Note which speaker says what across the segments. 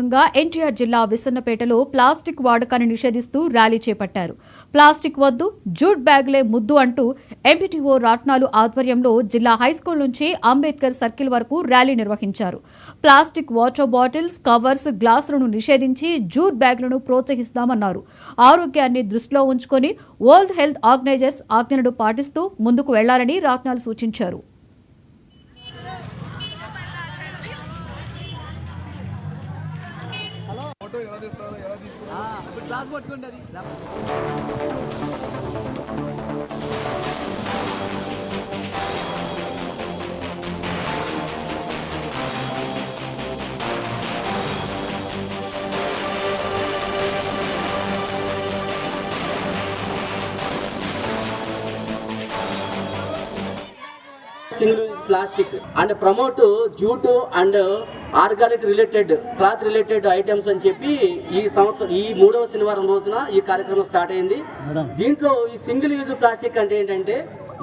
Speaker 1: భాగంగా ఎన్టీఆర్ జిల్లా విసన్నపేటలో ప్లాస్టిక్ వాడకాన్ని నిషేధిస్తూ ర్యాలీ చేపట్టారు. ప్లాస్టిక్ వద్దు, జూట్ బ్యాగులే ముద్దు అంటూ ఎంపీటీఓ రాట్నాలు ఆధ్వర్యంలో జిల్లా హైస్కూల్ నుంచి అంబేద్కర్ సర్కిల్ వరకు ర్యాలీ నిర్వహించారు. ప్లాస్టిక్ వాటర్ బాటిల్స్, కవర్స్, గ్లాసులను నిషేధించి జూట్ బ్యాగులను ప్రోత్సహిస్తామన్నారు. ఆరోగ్యాన్ని దృష్టిలో ఉంచుకొని వరల్డ్ హెల్త్ ఆర్గనైజర్స్ ఆజ్ఞలను పాటిస్తూ ముందుకు వెళ్లాలని రాట్నాలు సూచించారు.
Speaker 2: single use plastic and promote jute and organic related cloth related items అని చెప్పి ఈ సంవత్సరం ఈ 3వ శనివారం రోజున ఈ కార్యక్రమం స్టార్ట్ అయింది. దీంట్లో ఈ సింగిల్ యూజ్ ప్లాస్టిక్ అంటే ఏంటంటే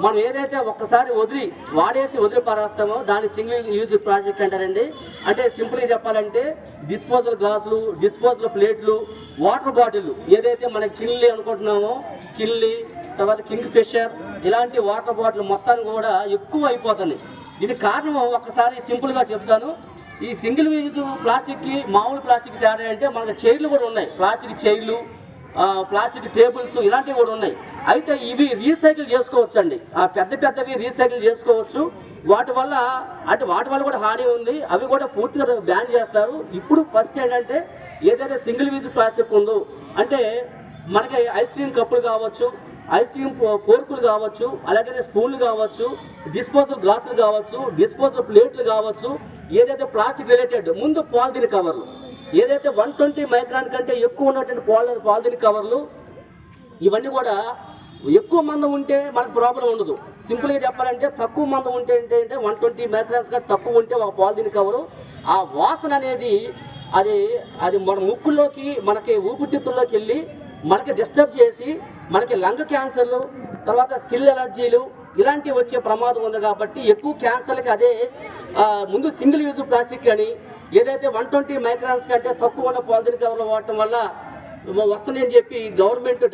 Speaker 2: మనం ఏదైతే ఒక్కసారి వదిలి పారేస్తామో దాన్ని సింగిల్ యూజ్ ప్లాస్టిక్ అంటారండి. అంటే సింపుల్గా చెప్పాలంటే డిస్పోజల్ గ్లాసులు, డిస్పోజల్ ప్లేట్లు, వాటర్ బాటిల్ ఏదైతే మనం కిన్లీ అనుకుంటున్నామో కిన్లీ, తర్వాత కింగ్ ఫిషర్ ఇలాంటి వాటర్ బాటిల్ మొత్తాన్ని కూడా ఎక్కువ అయిపోతుంది. దీనికి కారణం ఒక్కసారి సింపుల్గా చెప్తాను. ఈ సింగిల్ యూజ్ ప్లాస్టిక్కి మామూలు ప్లాస్టిక్ తేడా అంటే మనకు చైర్లు కూడా ఉన్నాయి, ప్లాస్టిక్ చైర్లు, ప్లాస్టిక్ టేబుల్స్ ఇలాంటివి కూడా ఉన్నాయి. అయితే ఇవి రీసైకిల్ చేసుకోవచ్చు అండి, పెద్దవి రీసైకిల్ చేసుకోవచ్చు. వాటి వల్ల కూడా హాని ఉంది, అవి కూడా పూర్తిగా బ్యాన్ చేస్తారు. ఇప్పుడు ఫస్ట్ ఏంటంటే ఏదైతే సింగిల్ యూజ్ ప్లాస్టిక్ ఉందో అంటే మనకి ఐస్ క్రీమ్ కప్పులు కావచ్చు, ఐస్ క్రీమ్ ఫోర్కులు కావచ్చు, అలాగే స్పూన్లు కావచ్చు, డిస్పోజల్ గ్లాసులు కావచ్చు, డిస్పోజల్ ప్లేట్లు కావచ్చు, ఏదైతే ప్లాస్టిక్ రిలేటెడ్ ముందు పాలిథిన్ కవర్లు ఏదైతే 120 మైక్రాన్ కంటే ఎక్కువ ఉన్నటువంటి పాలిథిన్ కవర్లు ఇవన్నీ కూడా ఎక్కువ మందం ఉంటే మనకు ప్రాబ్లం ఉండదు. సింపుల్గా చెప్పాలంటే తక్కువ మందం ఉంటే ఏంటంటే 120 మైక్రాన్స్ కంటే తక్కువ ఉంటే ఒక పాలిథిన్ కవరు ఆ వాసన అనేది అది మన ముక్కుల్లోకి మనకి ఊపిరితిత్తుల్లోకి వెళ్ళి మనకి డిస్టర్బ్ చేసి మనకి లంగ్ క్యాన్సర్లు, తర్వాత స్కిన్ ఎలర్జీలు ఇలాంటివి వచ్చే ప్రమాదం ఉంది. కాబట్టి ఎక్కువ క్యాన్సర్లకి అదే ముందు సింగిల్ యూజ్ ప్లాస్టిక్ అని ఏదైతే 120 మైక్రాన్స్ కంటే తక్కువ ఉన్న పాలిథిన్ కవర్లు వాడటం వల్ల వస్తుందని చెప్పి గవర్నమెంట్